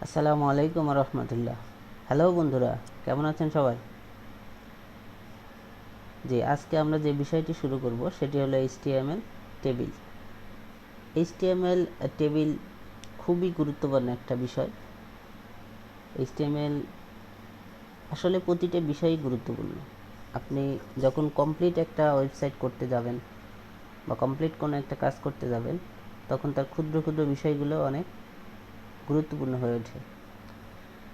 আসসালামু আলাইকুম রহমতুল্লাহ। হ্যালো বন্ধুরা, কেমন আছেন সবাই? জি, আজকে আমরা যে বিষয়টি শুরু করব সেটি হলো এইচটিএমএল টেবিল। এইচটিএমএল টেবিল খুবই গুরুত্বপূর্ণ একটা বিষয়। এইচটিএমএল আসলে প্রতিটা বিষয়ই গুরুত্বপূর্ণ। আপনি যখন কমপ্লিট একটা ওয়েবসাইট করতে যাবেন বা কমপ্লিট কোনো একটা কাজ করতে যাবেন, তখন তার ক্ষুদ্র ক্ষুদ্র বিষয়গুলো অনেক গুরুত্বপূর্ণ হয়ে ওঠে।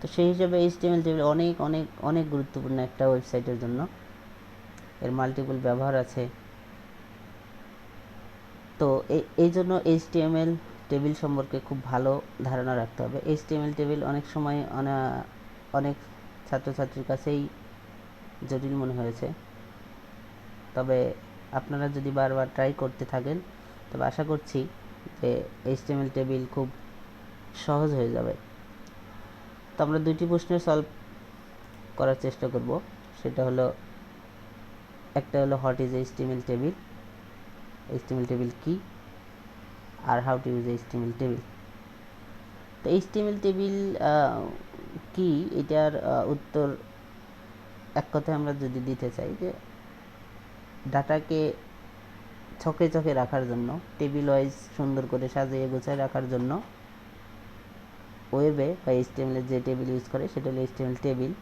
তো সেই হিসাবে এইচটিএমএল টেবিল অনেক অনেক অনেক গুরুত্বপূর্ণ একটা ওয়েবসাইটের জন্য। এর মাল্টিপল ব্যবহার আছে। তো এই জন্য এইচটিএমএল টেবিল সম্পর্কে খুব ভালো ধারণা রাখতে হবে। এইচটিএমএল টেবিল অনেক সময় অনেক ছাত্রছাত্রীর কাছেই জটিল মনে হয়েছে, তবে আপনারা যদি বারবার ট্রাই করতে থাকেন তবে আশা করছি যে এইচটিএমএল টেবিল খুব সহজ হয়ে যাবে। তো আমরা দুইটি প্রশ্নের সলভ করার চেষ্টা করব। সেটা হলো, একটা হলো what is HTML table, HTML table কি, আর how to use HTML table. তো এইচটিএমএল টেবিল কি, এটার উত্তর এক কথায় আমরা যদি দিতে চাই যে ডাটাকে ছকে ছকে রাখার জন্য, টেবিল ওয়াইজ সুন্দর করে সাজিয়ে গোছায় রাখার জন্য ওয়েবে বা এইচটিএমএল যে টেবিল ইউজ করে সেটা হলো এইচটিএমএল টেবিল।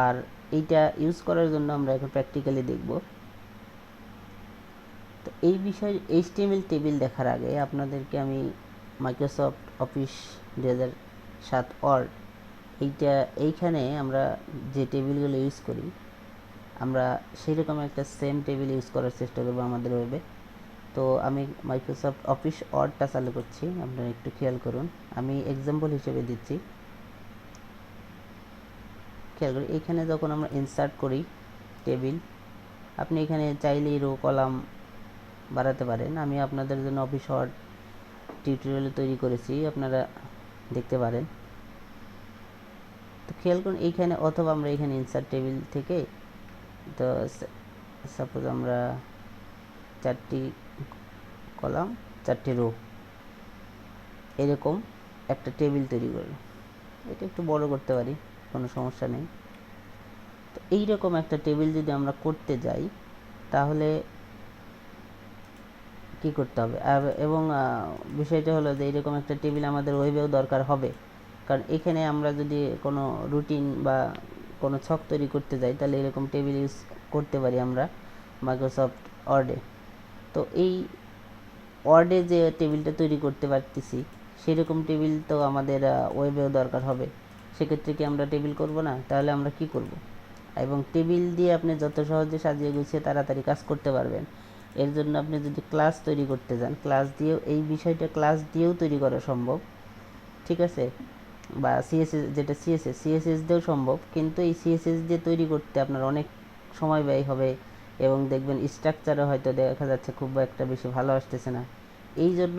আর এইটা ইউজ করার জন্য আমরা এখন প্র্যাকটিক্যালি দেখব। তো এই বিষয়ে এইচটিএমএল টেবিল দেখার আগে আপনাদেরকে আমি মাইক্রোসফট অফিস 2007 ওয়ার্ড এইখানে আমরা যে টেবিলগুলো ইউজ করি, আমরা সেই রকম একটা সেম টেবিল ইউজ করার চেষ্টা করবো আমাদের ওয়েবে। তো আমি মাইক্রোসফট অফিস ওয়ার্ডটা চালু করছি, আপনারা একটু খেয়াল করুন। আমি এক্সাম্পল হিসেবে দিচ্ছি, খেয়াল করি। এইখানে যখন আমরা ইনসার্ট করি টেবিল, আপনি এখানে চাইলেই রো কলাম বাড়াতে পারেন। আমি আপনাদের জন্য অফিস ওয়ার্ড টিউটোরিয়াল তৈরি করেছি, আপনারা দেখতে পারেন। তো খেয়াল করুন এইখানে, অথবা আমরা এখানে ইনসার্ট টেবিল থেকে, তো সাপোজ আমরা 4টি কলাম 4টি রো এরকম একটা টেবিল তৈরি করি। এটা একটু বড় করতে পারি, কোনো সমস্যা নেই। তো এইরকম একটা টেবিল যদি আমরা করতে যাই তাহলে কি করতে হবে, এবং বিষয়টা হলো যে এইরকম একটা টেবিল আমাদের ওয়েবেও দরকার হবে। কারণ এখানে আমরা যদি কোনো রুটিন বা কোনো ছক তৈরি করতে যাই তাহলে এরকম টেবিল ইউজ করতে পারি আমরা মাইক্রোসফট ওয়ার্ডে। তো এই ওয়ার্ডে যে টেবিলটা তৈরি করতে পারতেছি সেরকম টেবিল তো আমাদের ওয়েবেও দরকার হবে। সেক্ষেত্রে কি আমরা টেবিল করব না? তাহলে আমরা কি করব? এবং টেবিল দিয়ে আপনি যত সহজে সাজিয়ে গুছিয়ে তাড়াতাড়ি কাজ করতে পারবেন। এর জন্য আপনি যদি ক্লাস তৈরি করতে যান, ক্লাস দিয়েও এই বিষয়টা ক্লাস দিয়েও তৈরি করা সম্ভব, ঠিক আছে? বা সিএসএস, যেটা সিএসএস দিয়েও সম্ভব, কিন্তু এই সিএসএস দিয়ে তৈরি করতে আপনার অনেক সময় ব্যয় হবে এবং দেখবেন স্ট্রাকচারও হয়তো দেখা যাচ্ছে খুব একটা বেশি ভালো আসতেছে না। এই জন্য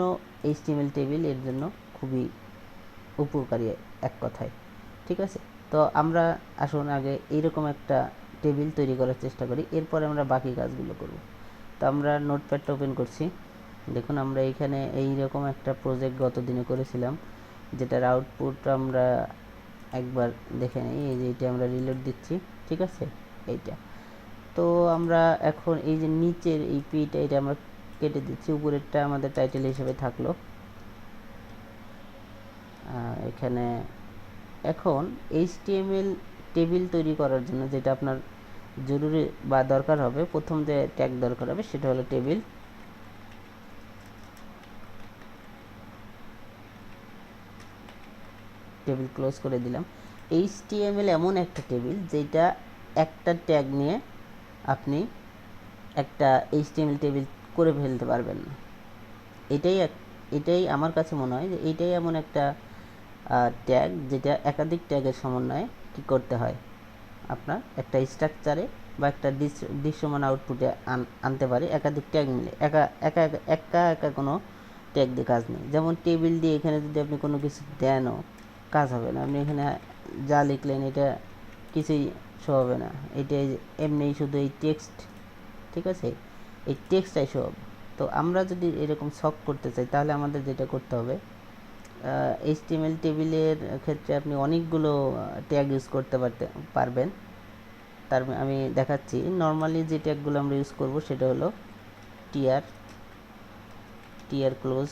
এইচটিএমএল টেবিল এর জন্য খুবই উপকারী এক কথায়, ঠিক আছে? তো আমরা আসুন আগে এইরকম একটা টেবিল তৈরি করার চেষ্টা করি, এরপরে আমরা বাকি কাজগুলো করব। তো আমরা নোটপ্যাডটা ওপেন করছি। দেখুন আমরা এইখানে এইরকম একটা প্রজেক্ট গত দিনে করেছিলাম, যেটার আউটপুট আমরা একবার দেখে নিই। এই যে এইটা আমরা রিলোড দিচ্ছি, ঠিক আছে? এইটা তো আমরা এখন এই যে নিচের এই পিটা, এটা আমরা কেটে দিচ্ছি, উপরেরটা আমাদের টাইটেল হিসেবে থাকলো। এখানে এখন এইচটিএমএল টেবিল তৈরি করার জন্য যেটা আপনার জরুরি বা দরকার হবে, প্রথম যে ট্যাগ দরকার হবে সেটা হলো টেবিল। টেবিল ক্লোজ করে দিলাম। এইচটিএমএল এমন একটা টেবিল যেটা একটা ট্যাগ নিয়ে আপনি একটা এইচটিএমএল টেবিল করে ফেলতে পারবেন না। এটাই আমার কাছে মনে হয় যে এইটাই এমন একটা ট্যাগ যেটা একাধিক ট্যাগের সমন্বয়ে কী করতে হয়, আপনার একটা স্ট্রাকচারে বা একটা দৃশ্যমান আউটপুটে আনতে পারে একাধিক ট্যাগ মিলে। একা একা একা একা কোনো ট্যাগ দিয়ে কাজ নেই। যেমন টেবিল দিয়ে এখানে যদি আপনি কোনো কিছু দেনও, কাজ হবে না। আপনি এখানে যা লিখলেন এটা কিছুই শো হবে না, এটা এমনি শুধু এই টেক্সট, ঠিক আছে? এই টেক্সটটাই শো হবে। তো আমরা যদি এরকম ছক করতে চাই তাহলে আমাদের যেটা করতে হবে, এইচটিএমএল টেবিলের ক্ষেত্রে আপনি অনেকগুলো ট্যাগ ইউজ করতে পারবেন। তার আমি দেখাচ্ছি। নর্মালি যে ট্যাগগুলো আমরা ইউজ করব সেটা হলো টিআর ক্লোজ।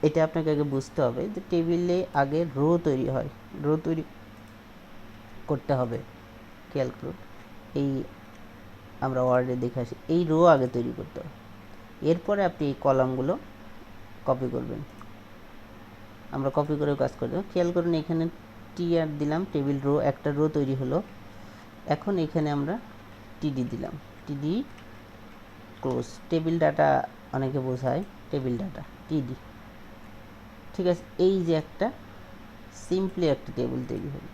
এটা আপনাকে আগে বুঝতে হবে যে টেবিলে আগে রো তৈরি হয়, রো তৈরি করতে হবে। খেয়াল করুন, এই আমরা ওয়ার্ডে দেখে আসি, এই রো আগে তৈরি করতে হবে, এরপরে আপনি এই কলামগুলো কপি করবেন। আমরা কপি করে কাজ করে দেব। খেয়াল করুন এখানে টিআর দিলাম, টেবিল রো, একটা রো তৈরি হলো। এখন এখানে আমরা টিডি দিলাম, টিডি ক্লোজ। টেবিল ডাটা অনেকে বোঝায়, টেবিল ডাটা টিডি। ঠিক আছে, এই যে একটা সিম্পলি একটা টেবিল তৈরি হলো।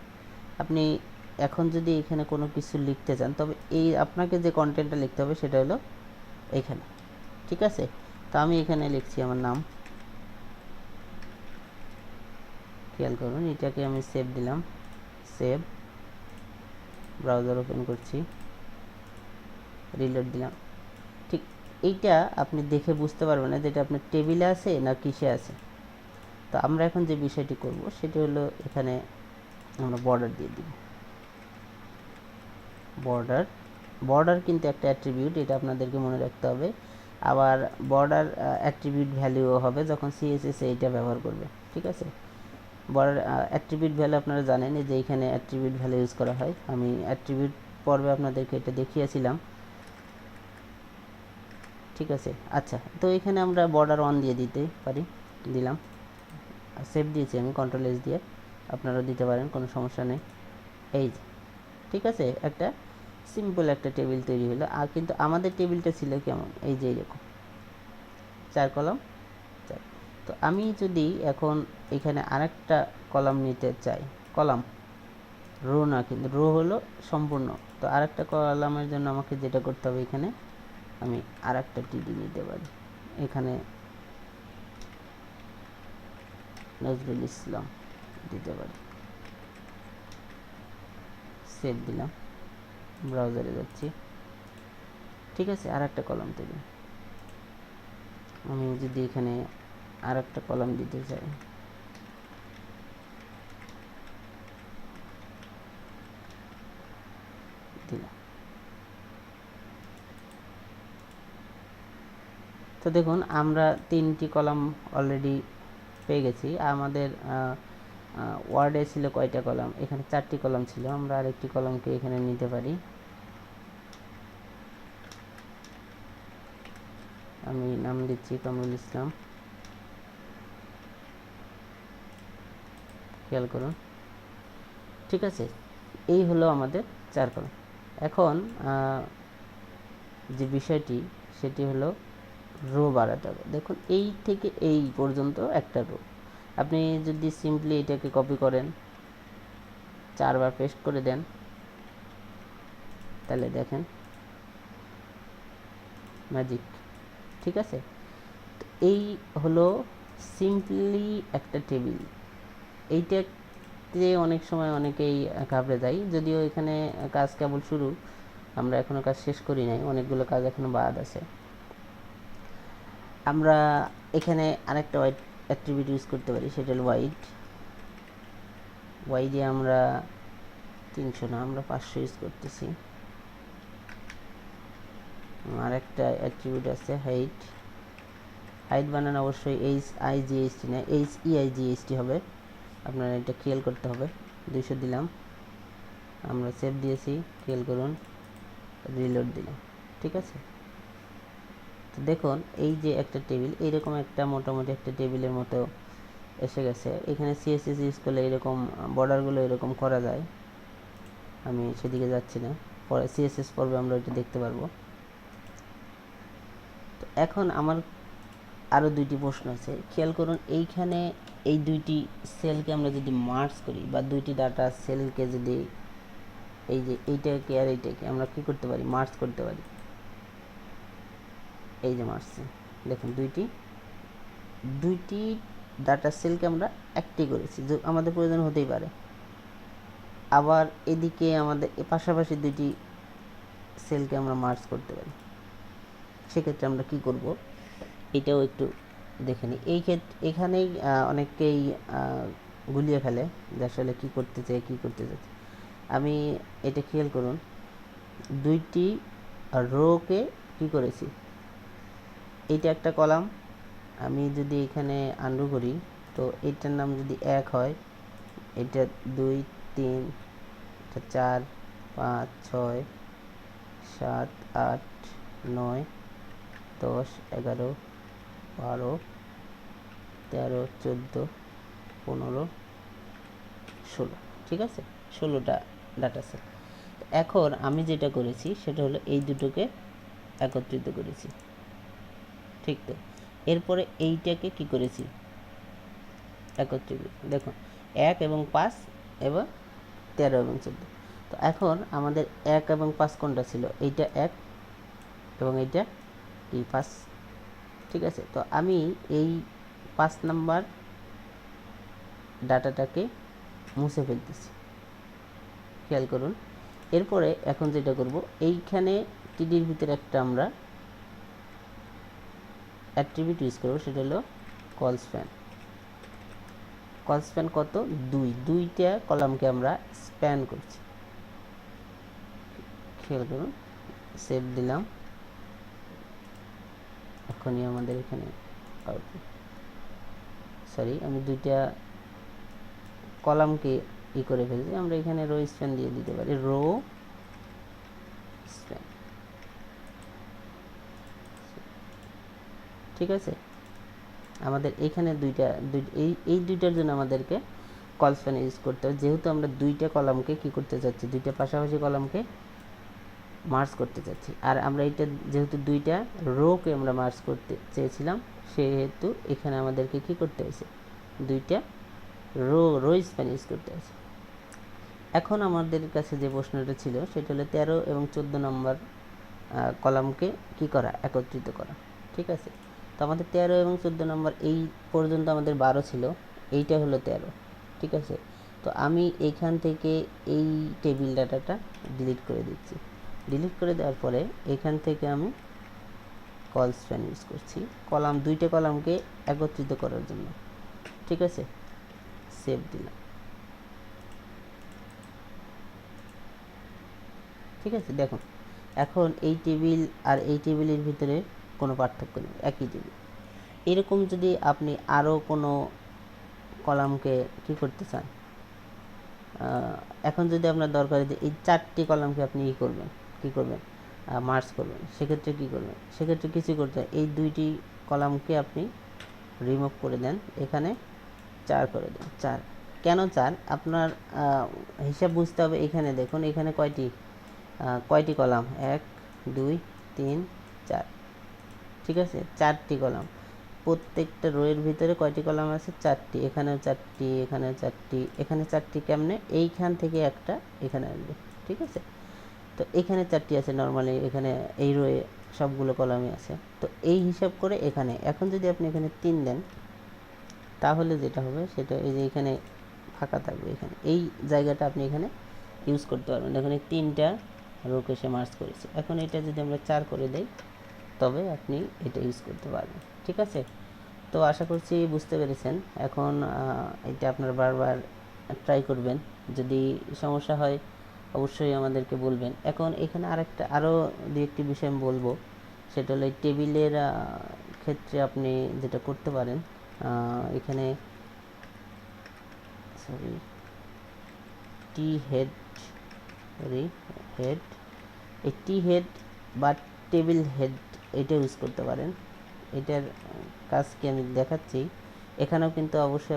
আপনি এখন যদি এখানে কোনো কিছু লিখতে চান, তবে এই আপনাকে যে কন্টেন্টটা লিখতে হবে সেটা হলো এইখানে। ঠিক আছে, তো আমি এখানে লিখছি আমার নাম। খেয়াল করুন, এটাকে আমি সেভ দিলাম, সেভ, ব্রাউজার ওপেন করছি, রিলোড দিলাম। ঠিক এইটা আপনি দেখে বুঝতে পারবেন না যেটা আপনার টেবিলে আছে না কিসে আছে। তো আমরা এখন যে বিষয়টি করব সেটি হলো এখানে আমরা বর্ডার দিয়ে দিব। বর্ডার কিন্তু একটা অ্যাট্রিবিউট, এটা আপনাদেরকে মনে রাখতে হবে। আবার বর্ডার অ্যাট্রিবিউট ভ্যালুও হবে যখন সিএসএস এইটা ব্যবহার করবে। ঠিক আছে, বর্ডার অ্যাট্রিবিউট ভ্যালু আপনারা জানেন যে এইখানে অ্যাট্রিবিউট ভ্যালু ইউজ করা হয়। আমি অ্যাট্রিবিউট পর্বে আপনাদেরকে এটা দেখিয়েছিলাম। ঠিক আছে, আচ্ছা, তো এখানে আমরা বর্ডার 1 দিয়ে দিতে পারি, দিলাম, সেভ দিয়েছি আমি কন্ট্রোল এস দিয়ে, আপনারা দিতে পারেন, কোনো সমস্যা নেই। এই যে, ঠিক আছে, একটা সিম্পল একটা টেবিল তৈরি হলো। আর কিন্তু আমাদের টেবিলটা ছিল কেমন, এই যে এরকম 4 কলাম 4। তো আমি যদি এখন এখানে আরেকটা কলাম নিতে চাই, কলাম রো না, কিন্তু রো হলো সম্পূর্ণ। তো আরেকটা কলামের জন্য আমাকে যেটা করতে হবে, এখানে আমি আরেকটা টিডি নিতে পারি, এখানে নজরুল ইসলাম দিতে পারি, সেভ দিলাম, ব্রাউজারে যাচ্ছি। ঠিক আছে, আর একটা কলাম তৈরি, আমি যদি এখানে আর একটা কলাম দিতে চাই, দিলাম। তো দেখুন আমরা 3টি কলাম অলরেডি পেয়ে গেছি। আমাদের ওয়ার্ডে ছিল কয়টা কলাম, এখানে 4টি কলাম ছিল। আমরা আরেকটি কলামকে এখানে নিতে পারি, আমি নাম দিচ্ছি কামরুল ইসলাম। খেয়াল করুন, ঠিক আছে, এই হলো আমাদের 4 কলাম। এখন যে বিষয়টি সেটি হলো রো বাড়াতে হবে। দেখুন এই থেকে এই পর্যন্ত একটা রো। আপনি যদি সিম্পলি এটাকে কপি করেন, 4 বার পেস্ট করে দেন, তাহলে দেখেন ম্যাজিক। ঠিক আছে, তো এই হলো সিম্পলি একটা টেবিল। এইটাতে অনেক সময় অনেকেই ঘাবড়ে যায়, যদিও এখানে কাজ কেবল শুরু, আমরা এখনও কাজ শেষ করি নাই, অনেকগুলো কাজ এখনও বাদ আছে। আমরা এখানে আরেকটা ওয়াইড অ্যাট্রিবিউট ইউজ করতে পারি, সেটা হলো ওয়াই দিয়ে আমরা 300 না, আমরা 500 ইউজ করতেছি। আরেকটা অ্যাট্রিবিউট আছে হাইট বানানো অবশ্যই HIGHT না, HEIGHT হবে, আপনারা এটা খেয়াল করতে হবে। 200 দিলাম, আমরা সেভ দিয়েছি, খেয়াল করুন, রিলোড দিলাম। ঠিক আছে, তো দেখুন এই যে একটা টেবিল, এইরকম একটা মোটামুটি একটা টেবিলের মতো এসে গেছে। এখানে সিএসএস ইউজ করলে এরকম বর্ডারগুলো এরকম করা যায়। আমি সেদিকে যাচ্ছি না, পরে সিএসএস পর্বে আমরা এটা দেখতে পারবো। তো এখন আমার আরও 2টি প্রশ্ন আছে, খেয়াল করুন। এইখানে এই 2টি সেলকে আমরা যদি মার্জ করি, বা 2টি ডাটা সেলকে যদি এই যে এইটাকে আর এইটাকে আমরা কি করতে পারি, মার্জ করতে পারি। এই যে মার্জ, দেখুন দুইটি ডাটা সেলকে আমরা একটি করেছি, যে আমাদের প্রয়োজন হতেই পারে। আবার এদিকে আমাদের পাশাপাশি 2টি সেলকে আমরা মার্জ করতে পারি। সেক্ষেত্রে আমরা কি করব, এটাও একটু দেখে নিই। এই ক্ষেত্রে এখানেই অনেকেই গুলিয়ে ফেলে যে আসলে কী করতে চাই কী করতে চাচ্ছি। আমি এটা খেয়াল করুন, দুইটি রোকে কি করেছি, এইটা একটা কলাম, আমি যদি এখানে আন্ডু করি তো এইটার নাম যদি 1 হয়, এটা 2 3 এটা 4 5 6 7 8 9 10 11 12 13 14 15 16, ঠিক আছে, 16টা ডাটা সেট। এখন আমি যেটা করেছি সেটা হলো এই দুটোকে একত্রিত করেছি, ঠিক তো। এরপরে এইটাকে কি করেছি, একত্রিত। দেখুন 1 এবং 5 এবং 13 এবং 14। তো এখন আমাদের 1 এবং 5 কোনটা ছিল, এইটা 1 এবং এইটা কি 5, ঠিক আছে। তো আমি এই 5 নাম্বার ডাটাটাকে মুছে ফেলতেছি, খেয়াল করুন। এরপরে এখন যেটা করব, এইখানে টিডির ভিতরে একটা আমরা অ্যাট্রিবিউট ইউজ করব, সেটা হলো কল স্প্যান। কল স্প্যান কত, 2টা কলামকে আমরা স্প্যান করছি, খেয়াল করুন। সেভ দিলাম, এখনই আমাদের এখানে সরি আমি 2টা কলামকে করে ফেলছি। আমরা এখানে রো স্প্যান দিয়ে দিতে পারি, রো স্প্যান, ঠিক আছে। আমাদের এখানে এই দুইটার জন্য আমাদেরকে কল স্প্যান ইউজ করতে হবে, যেহেতু আমরা 2টা কলামকে কি করতে চাচ্ছি, 2টা পাশাপাশি কলামকে মার্জ করতে চাচ্ছি। আর আমরা এটা যেহেতু 2টা রোকে আমরা মার্জ করতে চেয়েছিলাম, সেহেতু এখানে আমাদেরকে কি করতে হয়েছে, 2টা রো স্প্যান ইউজ করতে হয়েছে। এখন আমাদের কাছে যে প্রশ্নটা ছিল সেটা হলো 13 এবং 14 নম্বর কলামকে কি করা, একত্রিত করা, ঠিক আছে। তো আমাদের 13 এবং 14 নম্বর এই পর্যন্ত আমাদের 12 ছিল, এইটা হলো 13, ঠিক আছে। তো আমি এইখান থেকে এই টেবিল ডাটাটা ডিলিট করে দিচ্ছি। ডিলিট করে দেওয়ার পরে এখান থেকে আমি কল স্প্যান ইউজ করছি কলাম, 2টা কলামকে একত্রিত করার জন্য, ঠিক আছে। সেভ দিলাম, ঠিক আছে। দেখুন এখন এই টেবিল আর এই টেবিলের ভিতরে কোনো পার্থক্য নেই, একই টেবিল। এরকম যদি আপনি আরও কোনো কলামকে কি করতে চান, এখন যদি আপনার দরকার যে এই 4টি কলামকে আপনি কি করবেন মার্জ করবেন, সেক্ষেত্রে কি করবেন, সেক্ষেত্রে কিছু করতে হয়, এই 2টি কলামকে আপনি রিমুভ করে দেন, এখানে 4 করে দেন। 4 কেন 4, আপনার হিসাব বুঝতে হবে। এখানে দেখুন এখানে কয়টি কলাম, 1 2 3 4, ঠিক আছে, 4টি কলাম। প্রত্যেকটা রোয়ের ভিতরে কয়টি কলাম আছে, 4টি, এখানেও 4টি, এখানেও 4টি, এখানে 4টি। কেমনে, এইখান থেকে একটা এখানে আসবে, ঠিক আছে। তো এখানে 4টি আছে নর্মালি, এখানে এই রোয়ে সবগুলো কলামই আছে। তো এই হিসাব করে এখানে এখন যদি আপনি এখানে 3 দেন, তাহলে যেটা হবে সেটা এই যে এখানে ফাঁকা থাকবে, এখানে এই জায়গাটা আপনি এখানে ইউজ করতে পারবেন। দেখুন এই 3টা রোকে সে মার্জ করেছে। এখন এটা যদি আমরা 4 করে দেই, তবে আপনি এটা ইউজ করতে পারবেন, ঠিক আছে। তো আশা করছি বুঝতে পেরেছেন। এখন এটা আপনারা বারবার ট্রাই করবেন, যদি সমস্যা হয় অবশ্যই আমাদেরকে বলবেন। এখন এখানে আরও দু একটি বিষয় আমি বলবো, সেটা হলো এই টেবিলের ক্ষেত্রে আপনি যেটা করতে পারেন, এখানে টি হেড এই টি হেড বা টেবিল হেড এটা ইউজ করতে পারেন। এটার কাজ কি আমি দেখাচ্ছি। এখানেও কিন্তু অবশ্যই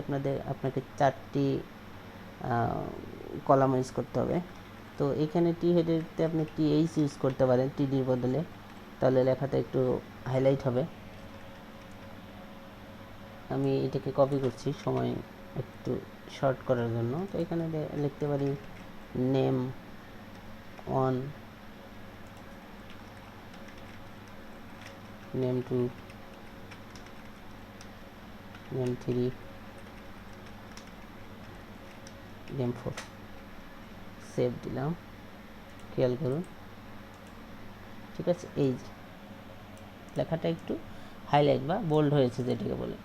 আপনাকে 4টি কলাম ইউজ করতে হবে। তো এখানে টি হেডেরতে আপনি টিএইচ ইউজ করতে পারেন টিডির বদলে, তাহলে লেখাটা একটু হাইলাইট হবে। আমি এটাকে কপি করছি সময় একটু শর্ট করার জন্য। তো এখানে লিখতে পারি name 1, name 2, name 3, name 4। Save দিলাম, খেয়াল করুন, ঠিক আছে। এই যে লেখাটা একটু হাইলাইট বা বোল্ড হয়েছে যেটাকে বলে।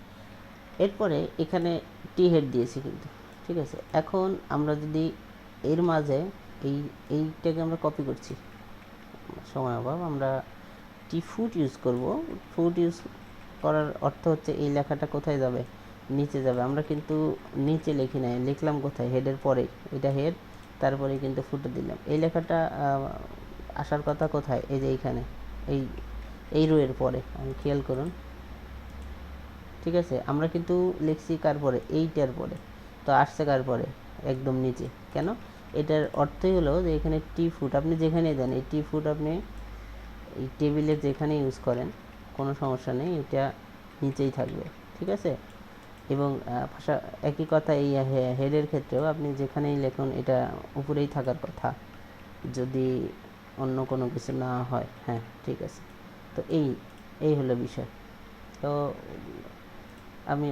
এরপরে এখানে টি হেড দিয়েছি কিন্তু, ঠিক আছে। এখন আমরা যদি এর মাঝে এইটাকে আমরা কপি করছি, সময় অভাব, আমরা টি ফুট ইউজ করব। ফুট ইউজ করার অর্থ হচ্ছে এই লেখাটা কোথায় যাবে, নিচে যাবে। আমরা কিন্তু নিচে লিখি নাই, লিখলাম কোথায়, হেডের পরেই। এটা হেড, তারপরে কিন্তু ফুটে দিলাম। এই লেখাটা আসার কথা কোথায়, এই যে এইখানে, এই এই রো এর পরে, আমি খেয়াল করুন, ঠিক আছে। আমরা কিন্তু লিখছি কার পরে, এইটার পরে, তো আসছে কার পরে, একদম নিচে। কেন, এটার অর্থই হলো যে এখানে টি ফুট আপনি যেখানে দেন, এই টি ফুট আপনি এই টেবিলের যেখানে ইউজ করেন কোনো সমস্যা নেই, এটা নিচেই থাকবে, ঠিক আছে। এবং ভাষা একই কথা এই হেডের ক্ষেত্রেও আপনি যেখানেই লেখুন এটা উপরেই থাকার কথা, যদি অন্য কোনো কিছু না হয়। হ্যাঁ, ঠিক আছে। তো এই হলো বিষয়। তো আমি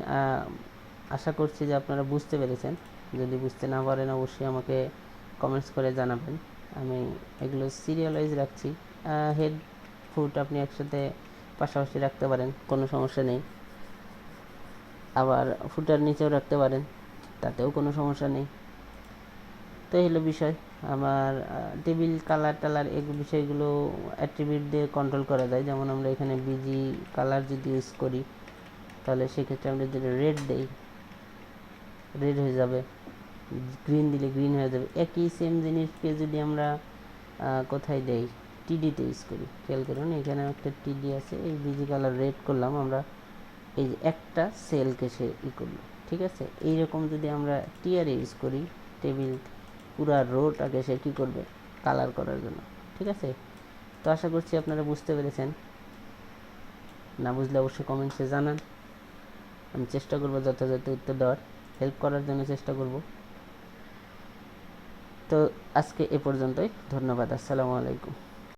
আশা করছি যে আপনারা বুঝতে পেরেছেন। যদি বুঝতে না পারেন অবশ্যই আমাকে কমেন্টস করে জানাবেন। আমি এগুলো সিরিয়াল ওয়াইজ রাখছি। হেড ফুট আপনি একসাথে পাশাপাশি রাখতে পারেন, কোনো সমস্যা নেই। আবার ফুটার নিচেও রাখতে পারেন, তাতেও কোনো সমস্যা নেই। তো এই হলো বিষয়। আমার টেবিল কালার টালার এই বিষয়গুলো অ্যাট্রিবিউট দিয়ে কন্ট্রোল করা যায়। যেমন আমরা এখানে বিজি কালার যদি ইউজ করি, তাহলে সেক্ষেত্রে আমরা যদি রেড দেই, রেড হয়ে যাবে। গ্রিন দিলে গ্রিন হয়ে যাবে। একই সেম জিনিসকে যদি আমরা কোথায় দেই, টিডিতে ইউজ করি, খেয়াল করুন এখানে একটা টিডি আছে, এই বিজি কালার রেড করলাম আমরা, এই যে একটা সেলকে সে করলো, ঠিক আছে। এইরকম যদি আমরা টিআর ইউজ করি, টেবিল পুরা রোটাকে সে কী করবে, কালার করার জন্য, ঠিক আছে। তো আশা করছি আপনারা বুঝতে পেরেছেন। না বুঝলে অবশ্যই কমেন্টসে জানান, আমি চেষ্টা করবো যথাযথ উত্তর দেওয়ার, হেল্প করার জন্য চেষ্টা করব। তো আজকে এ পর্যন্তই, ধন্যবাদ, আসসালামু আলাইকুম।